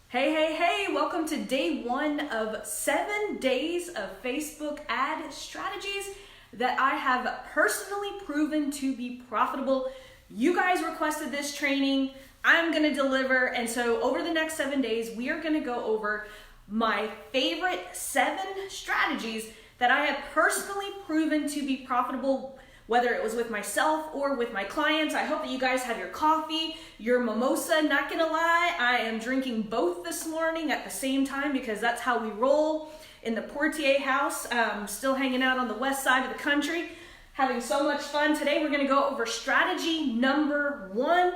Hey, hey, hey, welcome to day one of 7 days of Facebook ad strategies that I have personally proven to be profitable. You guys requested this training, I'm gonna deliver, and so over the next 7 days, we are gonna go over my favorite 7 strategies that I have personally proven to be profitable, whether it was with myself or with my clients. I hope that you guys have your coffee, your mimosa. Not gonna lie, I am drinking both this morning at the same time because that's how we roll in the Portier house. Still hanging out on the west side of the country, having so much fun. Today we're gonna go over strategy number 1.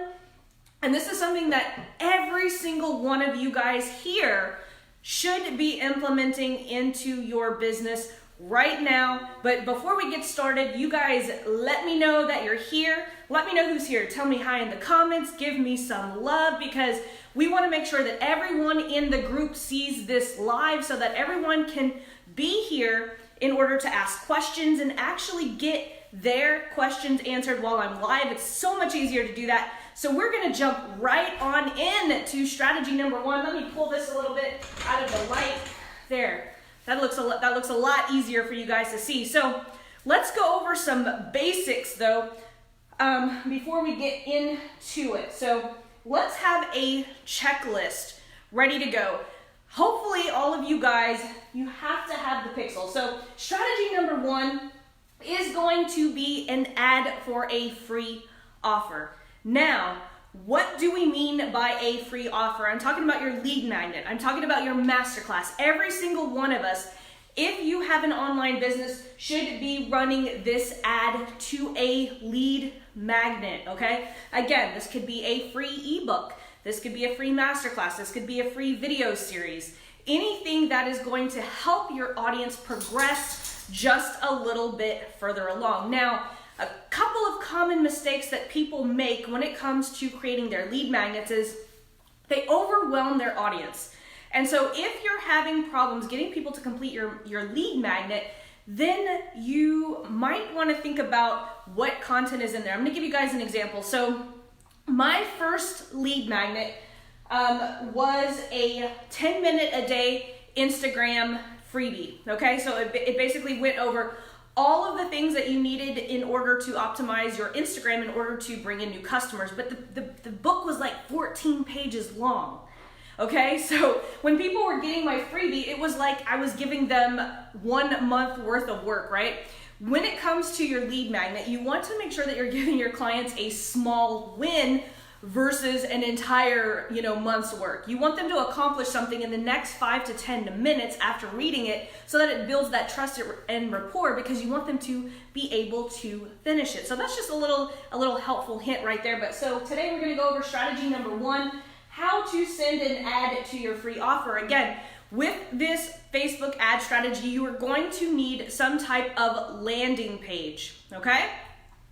And this is something that every single one of you guys here should be implementing into your business right now. But before we get started, you guys let me know that you're here. Let me know who's here. Tell me hi in the comments. Give me some love because we want to make sure that everyone in the group sees this live so that everyone can be here in order to ask questions and actually get their questions answered while I'm live. It's so much easier to do that. So we're going to jump right on in to strategy number 1. Let me pull this a little bit out of the light. There. That looks a lot easier for you guys to see. So let's go over some basics though before we get into it. So let's have a checklist ready to go. Hopefully all of you guys, you have to have the pixel. So strategy number 1 is going to be an ad for a free offer. Now, what do we mean by a free offer? I'm talking about your lead magnet. I'm talking about your masterclass. Every single one of us, if you have an online business, should be running this ad to a lead magnet, okay? Again, this could be a free ebook. This could be a free masterclass. This could be a free video series. Anything that is going to help your audience progress just a little bit further along. Now, a couple of common mistakes that people make when it comes to creating their lead magnets is they overwhelm their audience. And so if you're having problems getting people to complete your lead magnet, then you might want to think about what content is in there. I'm going to give you guys an example. So my first lead magnet was a 10-minute-a-day Instagram freebie. Okay, so it basically went over all of the things that you needed in order to optimize your Instagram in order to bring in new customers. But the book was like 14 pages long. Okay, so when people were getting my freebie, it was like I was giving them 1 month worth of work, right? When it comes to your lead magnet, you want to make sure that you're giving your clients a small win versus an entire, month's work. You want them to accomplish something in the next 5 to 10 minutes after reading it so that it builds that trust and rapport because you want them to be able to finish it. So that's just a little helpful hint right there. But so today we're going to go over strategy number 1, how to send an ad to your free offer. Again, with this Facebook ad strategy, you are going to need some type of landing page, okay?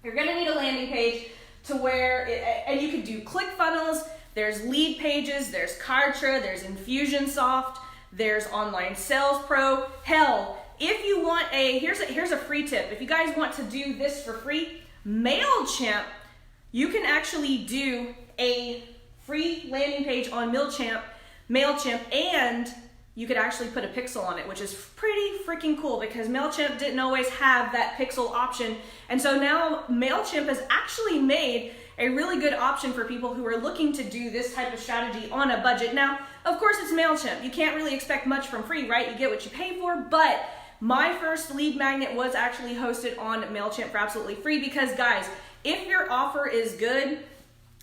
You're going to need a landing page to where, and you can do ClickFunnels, there's Lead Pages, there's Kartra, there's Infusionsoft, there's Online Sales Pro. Hell, if you want here's a free tip. If you guys want to do this for free, MailChimp, you can actually do a free landing page on MailChimp, and you could actually put a pixel on it, which is pretty freaking cool because MailChimp didn't always have that pixel option. And so now MailChimp has actually made a really good option for people who are looking to do this type of strategy on a budget. Now, of course, it's MailChimp. You can't really expect much from free, right? You get what you pay for, but my first lead magnet was actually hosted on MailChimp for absolutely free because, guys, if your offer is good,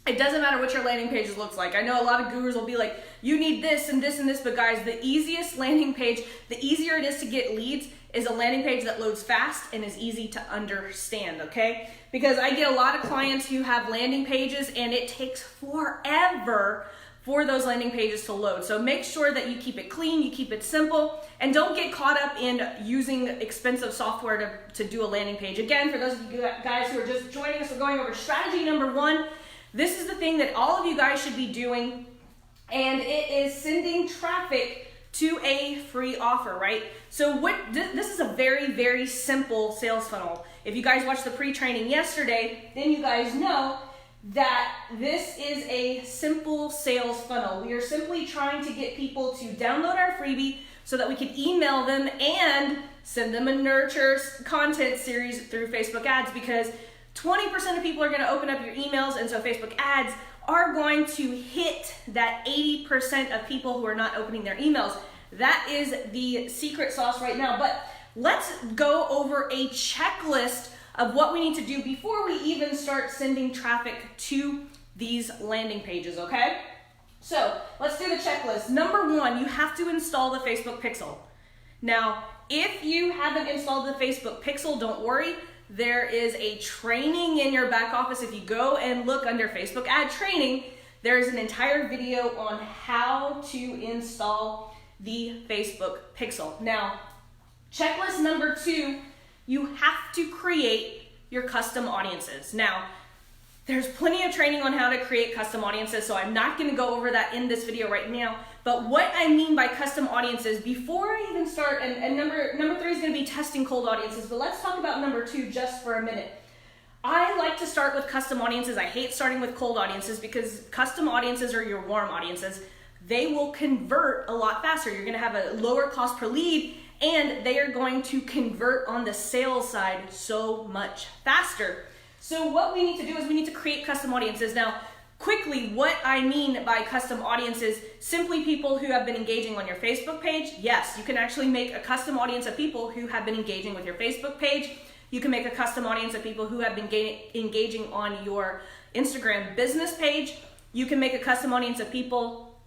it doesn't matter what your landing pages looks like. I know a lot of gurus will be like, you need this and this and this, but guys, the easiest landing page, the easier it is to get leads is a landing page that loads fast and is easy to understand, okay? Because I get a lot of clients who have landing pages and it takes forever for those landing pages to load. So make sure that you keep it clean, you keep it simple, and don't get caught up in using expensive software to do a landing page. Again, for those of you guys who are just joining us, we're going over strategy number 1. This is the thing that all of you guys should be doing, and it is sending traffic to a free offer, right? So this is a very, very simple sales funnel. If you guys watched the pre-training yesterday, then you guys know that this is a simple sales funnel. We are simply trying to get people to download our freebie so that we can email them and send them a nurture content series through Facebook ads, because 20% of people are going to open up your emails, and so Facebook ads are going to hit that 80% of people who are not opening their emails. That is the secret sauce right now. But let's go over a checklist of what we need to do before we even start sending traffic to these landing pages, okay? So let's do the checklist. Number one, you have to install the Facebook Pixel. Now, if you haven't installed the Facebook Pixel, don't worry. There is a training in your back office. If you go and look under Facebook ad training, there's an entire video on how to install the Facebook Pixel. Now, checklist number two, you have to create your custom audiences. Now, there's plenty of training on how to create custom audiences, so I'm not going to go over that in this video right now. But what I mean by custom audiences, before I even start, and number three is going to be testing cold audiences, but let's talk about number two just for a minute. I like to start with custom audiences. I hate starting with cold audiences because custom audiences are your warm audiences. They will convert a lot faster. You're going to have a lower cost per lead, and they are going to convert on the sales side so much faster. So what we need to do is we need to create custom audiences. Now, quickly, what I mean by custom audiences, simply people who have been engaging on your Facebook page. Yes, you can actually make a custom audience of people who have been engaging with your Facebook page. You can make a custom audience of people who have been engaging on your Instagram business page. You can make a custom audience of people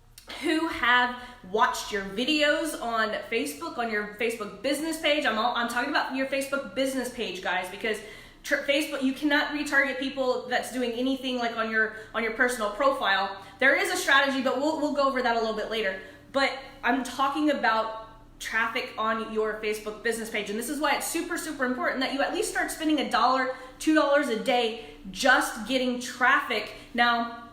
who have watched your videos on Facebook, on your Facebook business page. I'm talking about your Facebook business page, guys, because Facebook, you cannot retarget people that's doing anything like on your personal profile. There is a strategy, but we'll go over that a little bit later. But I'm talking about traffic on your Facebook business page, and this is why it's super, super important that you at least start spending $1, $2 a day just getting traffic. Now,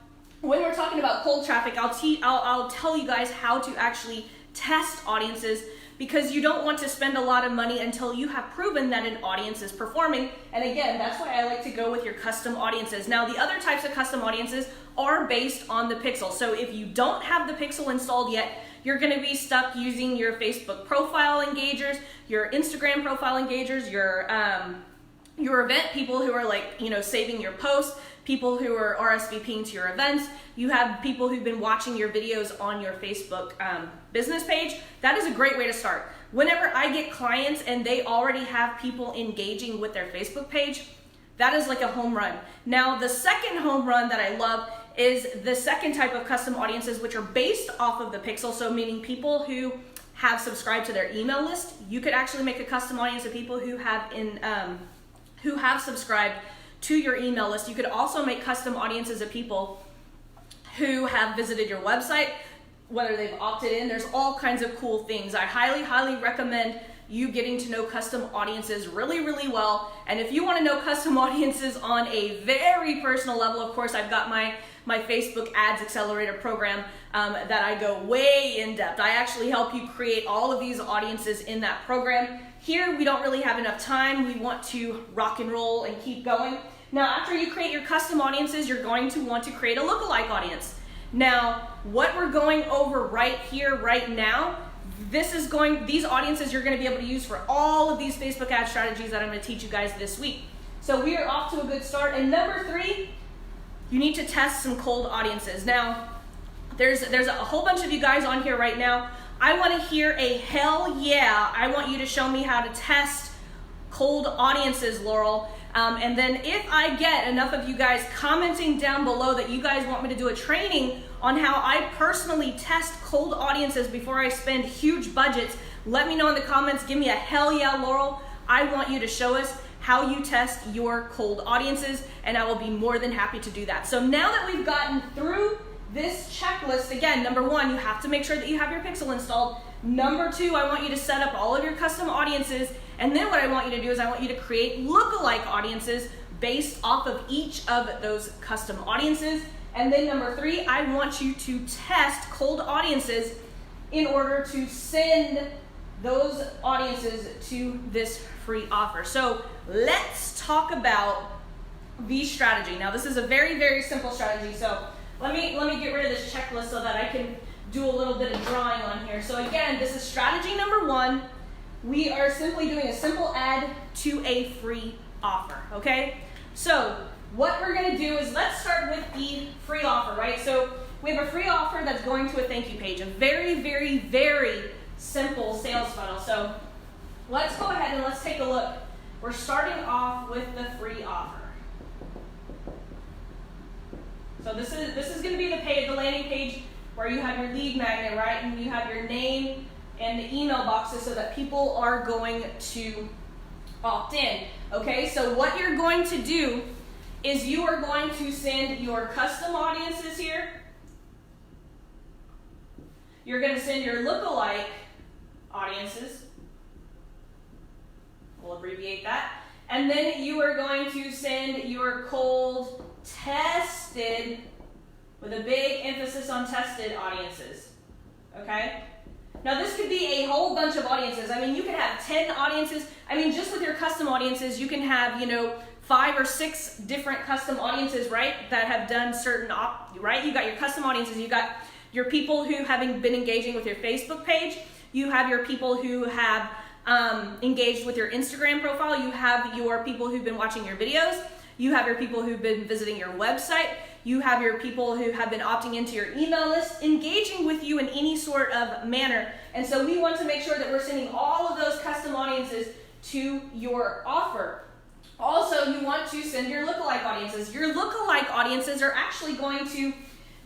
when we're talking about cold traffic, I'll tell you guys how to actually test audiences, because you don't want to spend a lot of money until you have proven that an audience is performing. And again, that's why I like to go with your custom audiences. Now, the other types of custom audiences are based on the Pixel. So if you don't have the Pixel installed yet, you're going to be stuck using your Facebook profile engagers, your Instagram profile engagers, your event people who are like, saving your posts, people who are RSVPing to your events. You have people who've been watching your videos on your Facebook business page. That is a great way to start. Whenever I get clients and they already have people engaging with their Facebook page, that is like a home run. Now, the second home run that I love is the second type of custom audiences, which are based off of the Pixel. So meaning people who have subscribed to their email list. You could actually make a custom audience of people who have subscribed to your email list. You could also make custom audiences of people who have visited your website, whether they've opted in. There's all kinds of cool things. I highly, highly recommend you getting to know custom audiences really, really well. And if you want to know custom audiences on a very personal level, of course, I've got my Facebook Ads Accelerator program that I go way in depth. I actually help you create all of these audiences in that program. Here, we don't really have enough time. We want to rock and roll and keep going. Now, after you create your custom audiences, you're going to want to create a lookalike audience. Now, what we're going over right here, right now, these audiences you're going to be able to use for all of these Facebook ad strategies that I'm going to teach you guys this week. So we are off to a good start. And number three, you need to test some cold audiences. Now, there's a whole bunch of you guys on here right now. I want to hear a hell yeah. I want you to show me how to test cold audiences, Laurel. And then if I get enough of you guys commenting down below that you guys want me to do a training on how I personally test cold audiences before I spend huge budgets, let me know in the comments. Give me a hell yeah, Laurel. I want you to show us how you test your cold audiences, and I will be more than happy to do that. So now that we've gotten through this checklist, again, number one, you have to make sure that you have your Pixel installed. Number two, I want you to set up all of your custom audiences. And then what I want you to do is I want you to create lookalike audiences based off of each of those custom audiences. And then number three, I want you to test cold audiences in order to send those audiences to this free offer. So let's talk about the strategy. Now this is a very, very simple strategy. So let me get rid of this checklist so that I can do a little bit of drawing on here. So again, this is strategy number 1. We are simply doing a simple add to a free offer, okay? So what we're gonna do is, let's start with the free offer, right? So we have a free offer that's going to a thank you page, a very, very, very simple sales funnel. So let's go ahead and let's take a look. We're starting off with the free offer. So this is going to be the landing page where you have your lead magnet, right? And you have your name and the email boxes so that people are going to opt in. Okay, so what you're going to do is you are going to send your custom audiences here. You're going to send your lookalike audiences. We'll abbreviate that. And then you are going to send your cold tested, with a big emphasis on tested, audiences. Okay? Now this could be a whole bunch of audiences. I mean, you can have 10 audiences. I mean, just with your custom audiences, you can have, 5 or 6 different custom audiences, right? That have done certain, right? You got your custom audiences. You got your people who have been engaging with your Facebook page. You have your people who have engaged with your Instagram profile. You have your people who've been watching your videos. You have your people who've been visiting your website. You have your people who have been opting into your email list, engaging with you in any sort of manner. And so we want to make sure that we're sending all of those custom audiences to your offer. Also, you want to send your lookalike audiences. Your lookalike audiences are actually going to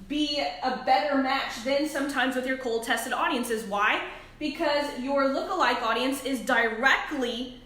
be a better match than sometimes with your cold tested audiences. Why? Because your lookalike audience is directly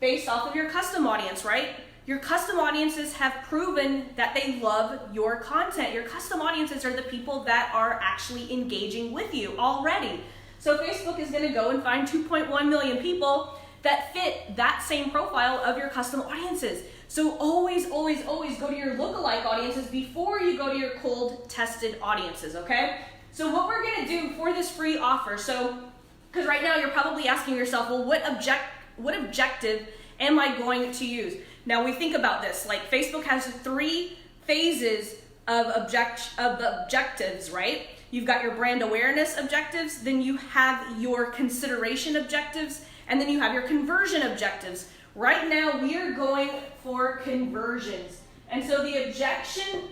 based off of your custom audience, right? Your custom audiences have proven that they love your content. Your custom audiences are the people that are actually engaging with you already. So Facebook is going to go and find 2.1 million people that fit that same profile of your custom audiences. So always, always, always go to your lookalike audiences before you go to your cold tested audiences, okay? So what we're going to do for this free offer, because right now you're probably asking yourself, well, what objective am I going to use? Now we think about this, like Facebook has 3 phases of objectives, right? You've got your brand awareness objectives, then you have your consideration objectives, and then you have your conversion objectives. Right now we are going for conversions. And so the objective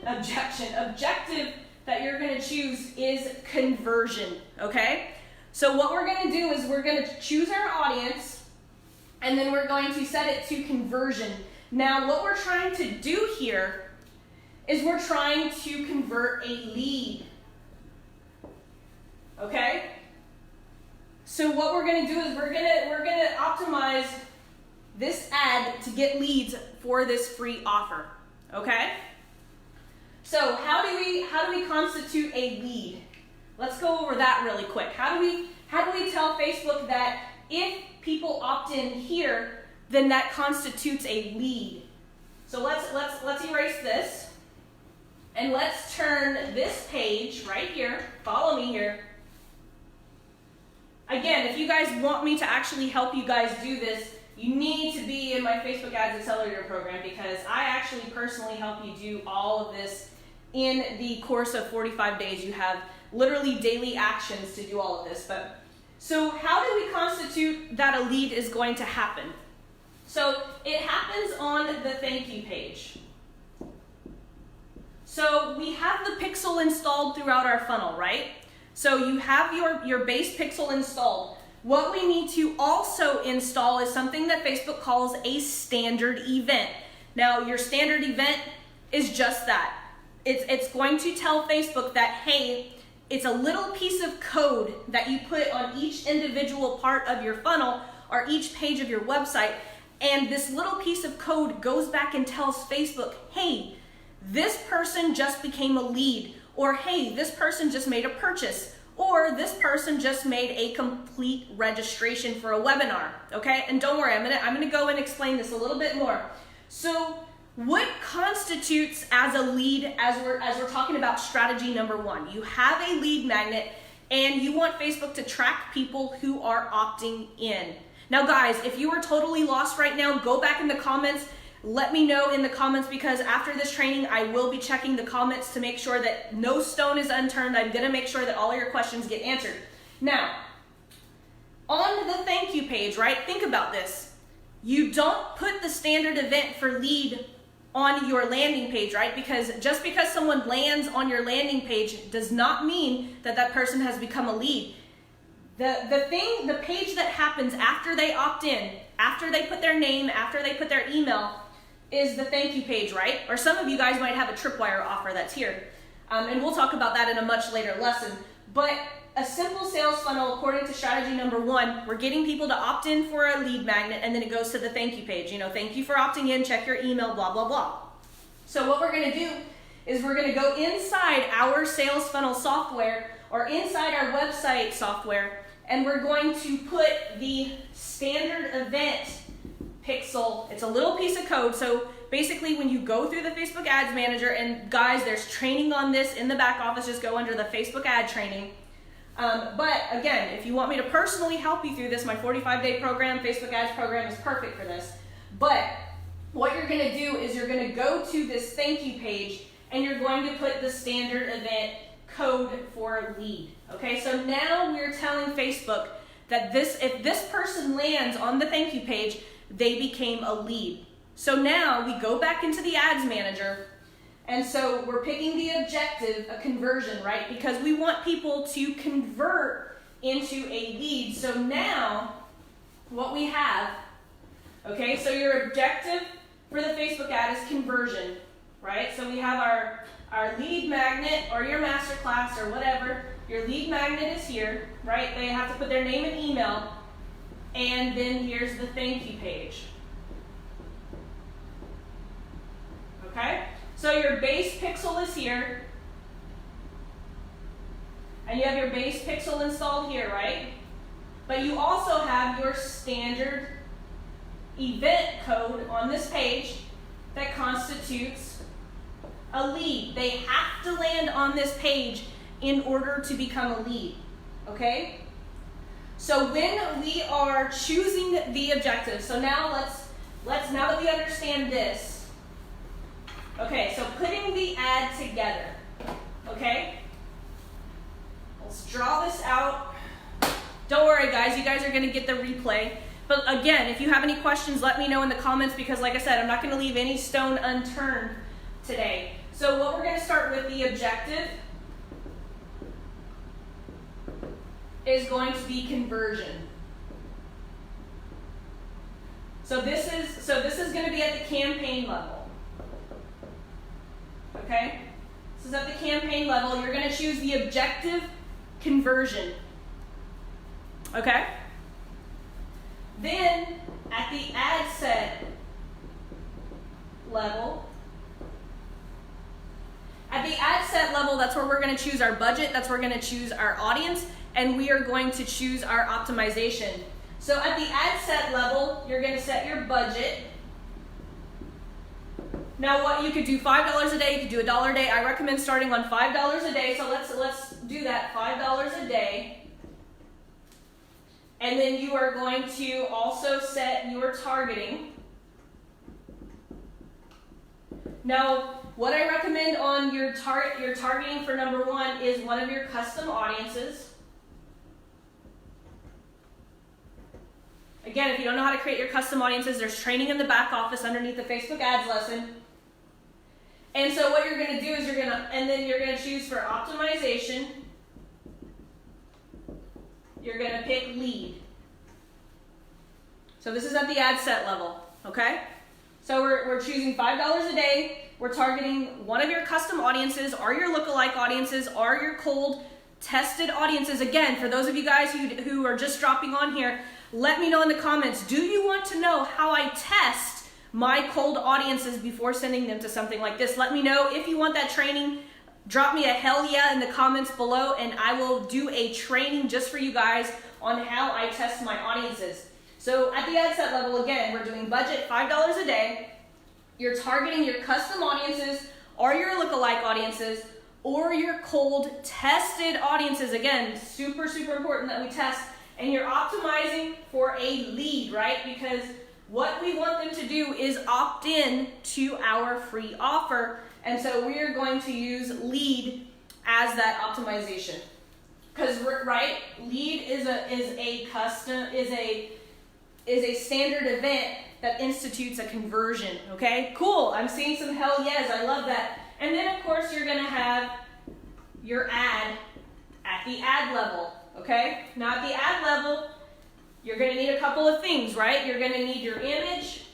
that you're going to choose is conversion, okay? So what we're going to do is we're going to choose our audience, and then we're going to set it to conversion. Now, what we're trying to do here is we're trying to convert a lead, okay? So what we're going to do is we're going to optimize this ad to get leads for this free offer, okay? So how do we constitute a lead? Let's go over that really quick. How do we tell Facebook that if people opt in here, then that constitutes a lead? So let's erase this, and let's turn this page right here. Follow me here. Again, if you guys want me to actually help you guys do this, you need to be in my Facebook Ads Accelerator program, because I actually personally help you do all of this in the course of 45 days. You have literally daily actions to do all of this. But so how do we constitute that a lead is going to happen? So it happens on the thank you page. So we have the pixel installed throughout our funnel, right? So you have your base pixel installed. What we need to also install is something that Facebook calls a standard event. Now, your standard event is just that. It's going to tell Facebook that, hey, it's a little piece of code that you put on each individual part of your funnel or each page of your website, and this little piece of code goes back and tells Facebook, hey, this person just became a lead, or hey, this person just made a purchase, or this person just made a complete registration for a webinar, okay? And don't worry, I'm gonna go and explain this a little bit more. So what constitutes as a lead, as we're talking about strategy number 1? You have a lead magnet and you want Facebook to track people who are opting in. Now guys, if you are totally lost right now, go back in the comments. let me know in the comments, because after this training, I will be checking the comments to make sure that no stone is unturned. I'm gonna make sure that all your questions get answered. Now, on the thank you page, right? Think about this. You don't put the standard event for lead on your landing page, right? Because just because someone lands on your landing page does not mean that that person has become a lead. The page that happens after they opt in, after they put their name, after they put their email, is the thank you page, right? Or some of you guys might have a Tripwire offer that's here. And we'll talk about that in a much later lesson. But a simple sales funnel, according to strategy number 1, we're getting people to opt in for a lead magnet, and then it goes to the thank you page. You know, thank you for opting in, check your email, blah, blah, blah. So what we're gonna do is we're gonna go inside our sales funnel software or inside our website software, and we're going to put the standard event pixel. It's a little piece of code. So basically when you go through the Facebook Ads Manager, and guys, there's training on this in the back office, just go under the Facebook ad training. But again, if you want me to personally help you through this, my 45-day program, Facebook Ads program, is perfect for this. But what you're gonna do is you're gonna go to this thank you page, and you're going to put the standard event code for lead. Okay, so now we're telling Facebook that if this person lands on the thank you page, they became a lead. So now we go back into the Ads Manager, and so we're picking the objective, a conversion, right? Because we want people to convert into a lead. So now what we have, okay, so your objective for the Facebook ad is conversion, right? So we have our lead magnet or your masterclass or whatever. Your lead magnet is here, right? They have to put their name and email, and then here's the thank you page. Okay? So your base pixel is here, and you have your base pixel installed here, right? But you also have your standard event code on this page that constitutes a lead. They have to land on this page in order to become a lead, okay? So when we are choosing the objective, so now now that we understand this, okay, so putting the ad together, okay? Let's draw this out. Don't worry, guys, you guys are gonna get the replay. But again, if you have any questions, let me know in the comments, because like I said, I'm not gonna leave any stone unturned today. So what we're gonna start with, the objective is going to be conversion. So this is going to be at the campaign level. Okay? This is at the campaign level. You're going to choose the objective conversion. Okay? Then at the ad set level, that's where we're going to choose our budget, that's where we're going to choose our audience, and we are going to choose our optimization. So at the ad set level, you're going to set your budget. Now what you could do $5 a day, you could do $1 a day. I recommend starting on $5 a day, so let's do that, $5 a day. And then you are going to also set your targeting. Now, what I recommend on your targeting for number 1 is one of your custom audiences. Again, if you don't know how to create your custom audiences, there's training in the back office underneath the Facebook ads lesson. And so what you're going to do is you're going to choose for optimization. You're going to pick lead. So this is at the ad set level, okay? So we're choosing $5 a day. We're targeting one of your custom audiences, or your lookalike audiences, or your cold tested audiences. Again, for those of you guys who are just dropping on here, let me know in the comments, do you want to know how I test my cold audiences before sending them to something like this? Let me know. If you want that training, drop me a hell yeah in the comments below, and I will do a training just for you guys on how I test my audiences. So at the ad set level, again, we're doing budget $5 a day. You're targeting your custom audiences, or your lookalike audiences, or your cold tested audiences. Again, super, super important that we test. And you're optimizing for a lead, right? Because what we want them to do is opt in to our free offer. And so we are going to use lead as that optimization. Because, right, lead is a standard event that institutes a conversion, okay? Cool, I'm seeing some hell yes, I love that. And then, of course, you're gonna have your ad at the ad level, okay? Now, at the ad level, you're gonna need a couple of things, right? You're gonna need your image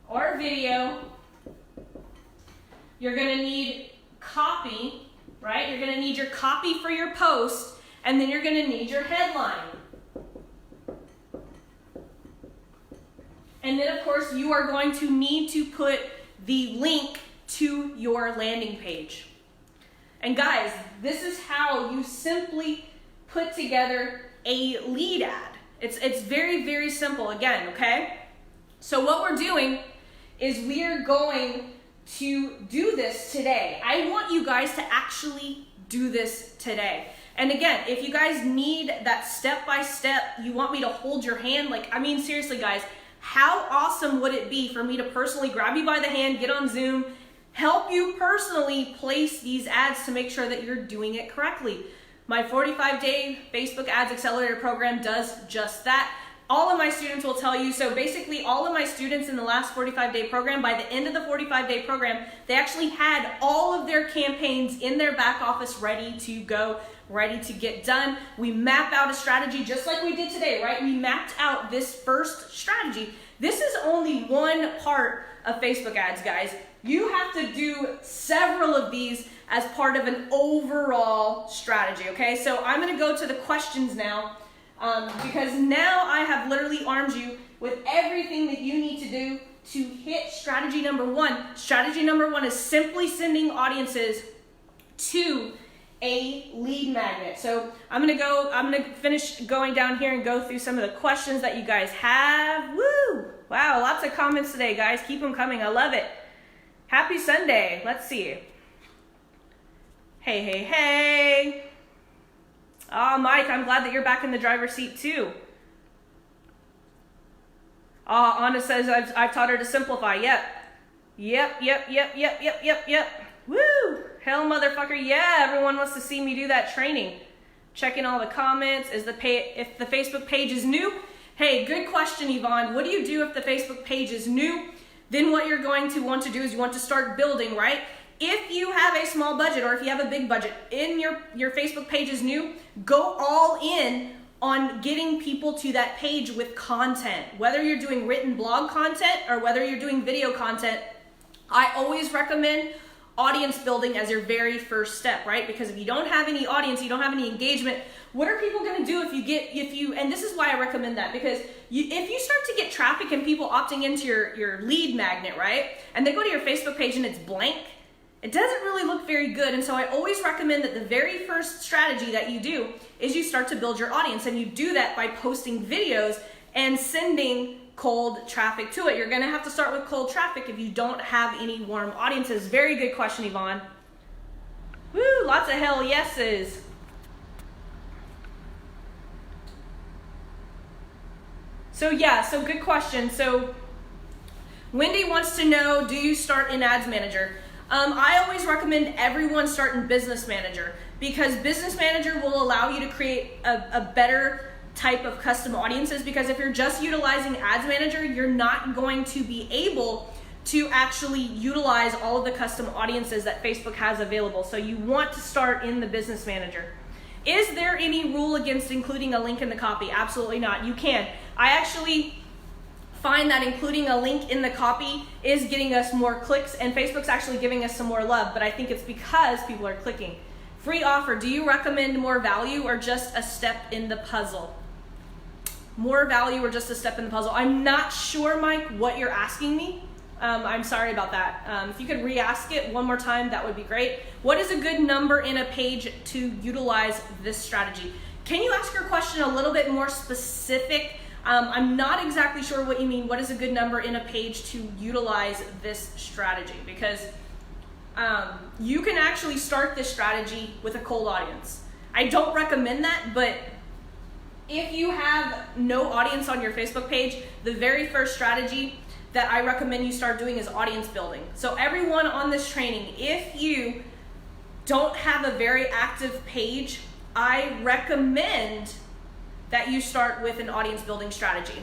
or video. You're gonna need copy, right? You're gonna need your copy for your post, and then you're gonna need your headline. And then, of course, you are going to need to put the link to your landing page. And guys, this is how you simply put together a lead ad. It's very, very simple again, okay? So what we're doing is we are going to do this today. I want you guys to actually do this today. And again, if you guys need that step-by-step, you want me to hold your hand, like, I mean, seriously, guys, how awesome would it be for me to personally grab you by the hand, get on Zoom, help you personally place these ads to make sure that you're doing it correctly? My 45-day Facebook Ads Accelerator program does just that. All of my students will tell you, so basically all of my students in the last 45-day program, by the end of the 45-day program, they actually had all of their campaigns in their back office ready to go, ready to get done. We map out a strategy just like we did today, right? We mapped out this first strategy. This is only one part of Facebook ads, guys. You have to do several of these as part of an overall strategy, okay? So I'm gonna go to the questions now because now I have literally armed you with everything that you need to do to hit strategy number one. Strategy number one is simply sending audiences to a lead magnet. So I'm gonna finish going down here and go through some of the questions that you guys have. Woo! Wow, lots of comments today, guys. Keep them coming, I love it. Happy Sunday, let's see. Hey, hey, hey. Oh, Mike, I'm glad that you're back in the driver's seat too. Anna says I've taught her to simplify, yep. Yep. Woo! Hell, motherfucker, yeah, everyone wants to see me do that training. Checking all the comments. If the Facebook page is new? Hey, good question, Yvonne. What do you do if the Facebook page is new? Then what you're going to want to do is you want to start building, right? If you have a small budget or if you have a big budget and your Facebook page is new, go all in on getting people to that page with content. Whether you're doing written blog content or whether you're doing video content, I always recommend audience building as your very first step, right? Because if you don't have any audience, you don't have any engagement, what are people going to do and this is why I recommend that, because if you start to get traffic and people opting into your lead magnet, right? And they go to your Facebook page and it's blank, it doesn't really look very good. And so I always recommend that the very first strategy that you do is you start to build your audience, and you do that by posting videos and sending cold traffic to it. You're gonna have to start with cold traffic if you don't have any warm audiences. Very good question, Yvonne. Woo, lots of hell yeses. So yeah, so good question. So Wendy wants to know, do you start in Ads Manager? I always recommend everyone start in Business Manager, because Business Manager will allow you to create a better type of custom audiences, because if you're just utilizing Ads Manager, you're not going to be able to actually utilize all of the custom audiences that Facebook has available. So you want to start in the Business Manager. Is there any rule against including a link in the copy? Absolutely not. You can. I actually find that including a link in the copy is getting us more clicks, and Facebook's actually giving us some more love, but I think it's because people are clicking. Free offer, do you recommend more value or just a step in the puzzle? More value or just a step in the puzzle? I'm not sure, Mike, what you're asking me. I'm sorry about that. If you could re-ask it one more time, that would be great. What is a good number in a page to utilize this strategy? Can you ask your question a little bit more specific? I'm not exactly sure what you mean. What is a good number in a page to utilize this strategy? Because you can actually start this strategy with a cold audience. I don't recommend that, but if you have no audience on your Facebook page, the very first strategy that I recommend you start doing is audience building. So everyone on this training, if you don't have a very active page, I recommend that you start with an audience building strategy.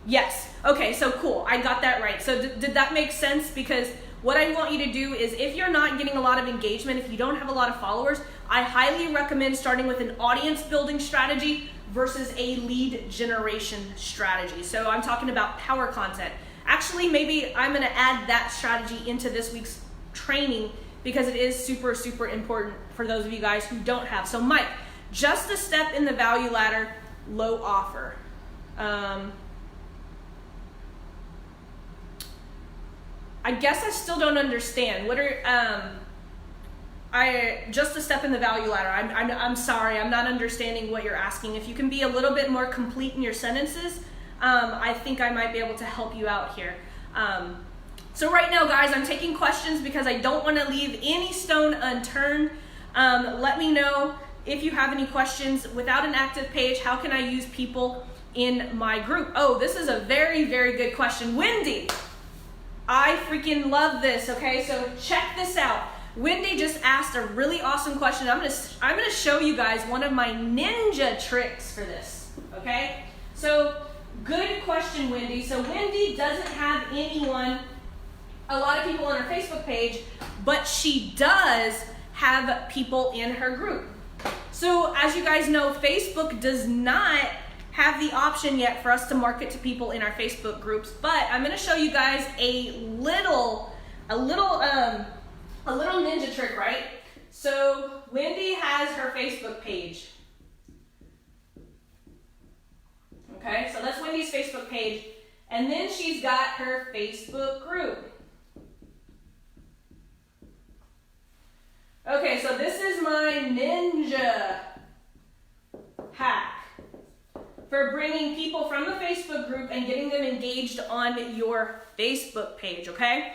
Yes, okay, so cool, I got that right. So did that make sense? Because what I want you to do is, if you're not getting a lot of engagement, if you don't have a lot of followers, I highly recommend starting with an audience building strategy versus a lead generation strategy. So I'm talking about power content. Actually, maybe I'm gonna add that strategy into this week's training because it is super, super important for those of you guys who don't have. So Mike, just a step in the value ladder, low offer. I guess I still don't understand. What are, just a step in the value ladder. I'm sorry, I'm not understanding what you're asking. If you can be a little bit more complete in your sentences, I think I might be able to help you out here. So right now, guys, I'm taking questions because I don't want to leave any stone unturned. Let me know if you have any questions. Without an active page, how can I use people in my group? Oh, this is a very, very good question. Wendy, I freaking love this, okay? So check this out. Wendy just asked a really awesome question. I'm gonna show you guys one of my ninja tricks for this, okay? So good question, Wendy. So Wendy doesn't have anyone, a lot of people on her Facebook page, but she does have people in her group. So as you guys know, Facebook does not have the option yet for us to market to people in our Facebook groups, but I'm gonna show you guys a little ninja trick, right? So Wendy has her Facebook page. Okay, so that's Wendy's Facebook page. And then she's got her Facebook group. Okay, so this is my ninja hack for bringing people from the Facebook group and getting them engaged on your Facebook page, okay?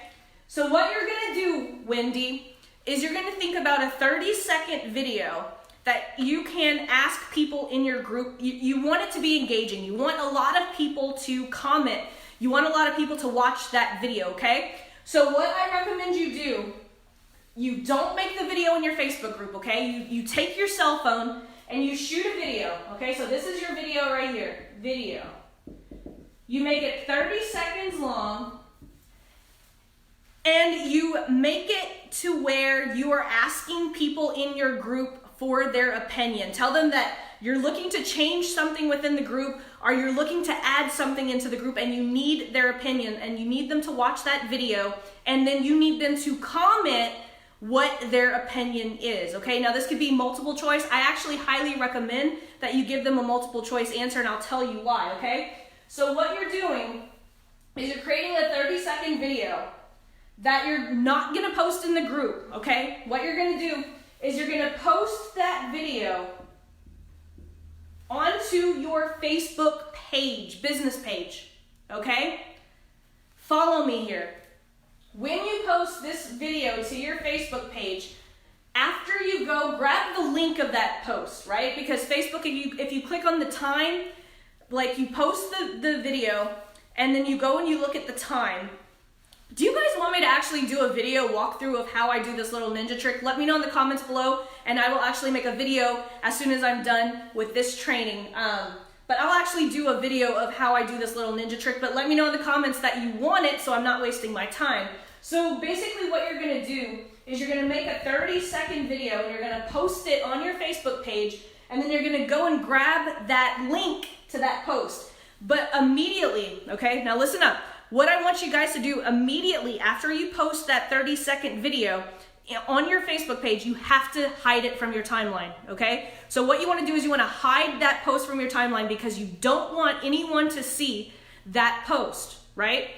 So what you're gonna do, Wendy, is you're gonna think about a 30-second video that you can ask people in your group. You want it to be engaging. You want a lot of people to comment. You want a lot of people to watch that video, okay? So what I recommend you do, you don't make the video in your Facebook group, okay? You take your cell phone and you shoot a video, okay? So this is your video right here, video. You make it 30 seconds long, and you make it to where you are asking people in your group for their opinion. Tell them that you're looking to change something within the group, or you're looking to add something into the group and you need their opinion, and you need them to watch that video, and then you need them to comment what their opinion is, okay? Now this could be multiple choice. I actually highly recommend that you give them a multiple choice answer, and I'll tell you why, okay? So what you're doing is you're creating a 30-second video that you're not gonna post in the group, okay? What you're gonna do is you're gonna post that video onto your Facebook page, business page, okay? Follow me here. When you post this video to your Facebook page, after you go, grab the link of that post, right? Because Facebook, if you click on the time, like you post the video and then you go and you look at the time. Do you guys want me to actually do a video walkthrough of how I do this little ninja trick? Let me know in the comments below, and I will actually make a video as soon as I'm done with this training. But I'll actually do a video of how I do this little ninja trick, but let me know in the comments that you want it so I'm not wasting my time. So basically what you're gonna do is you're gonna make a 30-second video and you're gonna post it on your Facebook page, and then you're gonna go and grab that link to that post. But immediately, okay, now listen up. What I want you guys to do immediately after you post that 30-second video on your Facebook page, you have to hide it from your timeline, okay? So what you wanna do is you wanna hide that post from your timeline because you don't want anyone to see that post, right?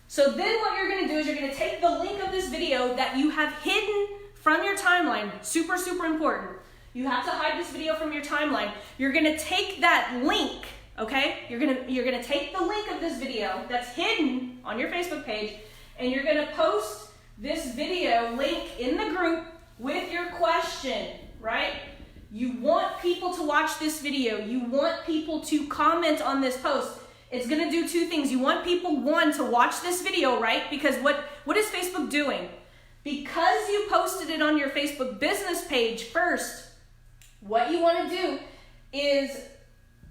So then what you're gonna do is you're gonna take the link of this video that you have hidden from your timeline, super, super important. You have to hide this video from your timeline. You're gonna take that link, okay? You're gonna take the link of this video that's hidden on your Facebook page, and you're gonna post this video link in the group with your question, right? You want people to watch this video. You want people to comment on this post. It's gonna do two things. You want people, one, to watch this video, right? Because what is Facebook doing? Because you posted it on your Facebook business page first, what you wanna do is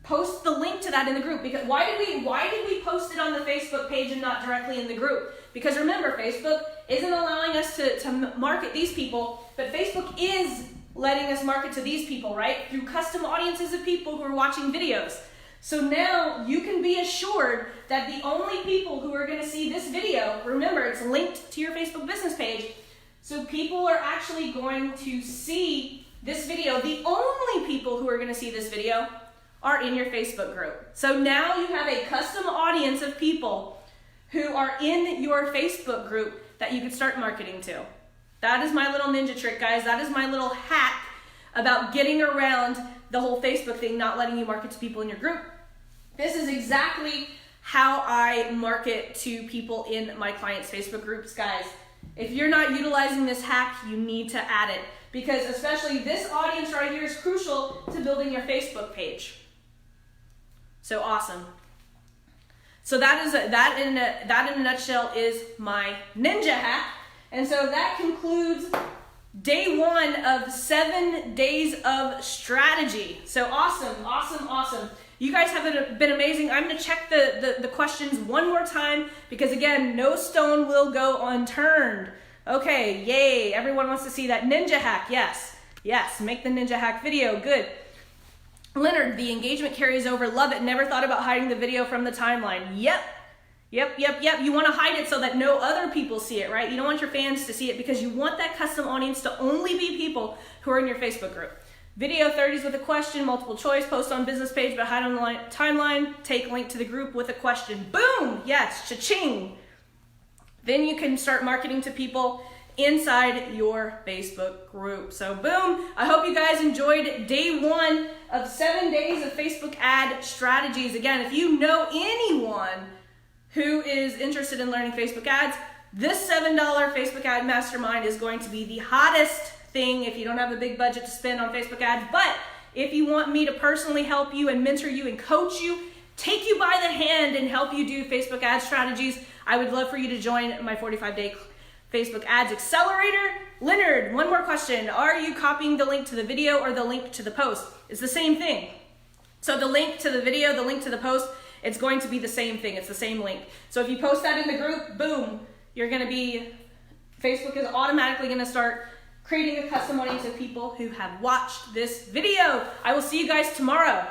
post the link to that in the group. Because why did we post it on the Facebook page and not directly in the group? Because remember, Facebook isn't allowing us to market these people, but Facebook is letting us market to these people, right? Through custom audiences of people who are watching videos. So now you can be assured that the only people who are gonna see this video, remember it's linked to your Facebook business page, so people are actually going to see this video. The only people who are gonna see this video are in your Facebook group. So now you have a custom audience of people who are in your Facebook group that you can start marketing to. That is my little ninja trick, guys. That is my little hack about getting around the whole Facebook thing, not letting you market to people in your group. This is exactly how I market to people in my clients' Facebook groups, guys. If you're not utilizing this hack, you need to add it, because especially this audience right here is crucial to building your Facebook page. So awesome. So that in a nutshell is my ninja hack. And so that concludes day 1 of 7 days of strategy. So awesome, awesome, awesome. You guys have been amazing. I'm gonna check the questions one more time, because again, no stone will go unturned. Okay, yay, everyone wants to see that ninja hack. Yes, yes, make the ninja hack video, good. Leonard, the engagement carries over, love it. Never thought about hiding the video from the timeline. Yep. You want to hide it so that no other people see it, right? You don't want your fans to see it, because you want that custom audience to only be people who are in your Facebook group. Video 30s with a question, multiple choice, post on business page, but hide on the timeline, take link to the group with a question. Boom, yes, cha-ching. Then you can start marketing to people inside your Facebook group. So boom, I hope you guys enjoyed day 1 of 7 days of Facebook ad strategies. Again, if you know anyone who is interested in learning Facebook ads, this $7 Facebook ad mastermind is going to be the hottest thing if you don't have a big budget to spend on Facebook ads. But if you want me to personally help you and mentor you and coach you, take you by the hand and help you do Facebook ad strategies, I would love for you to join my 45-day Facebook Ads Accelerator. Leonard, one more question. Are you copying the link to the video or the link to the post? It's the same thing. So the link to the video, the link to the post, it's going to be the same thing. It's the same link. So if you post that in the group, boom, Facebook is automatically going to start creating a custom audience of people who have watched this video. I will see you guys tomorrow.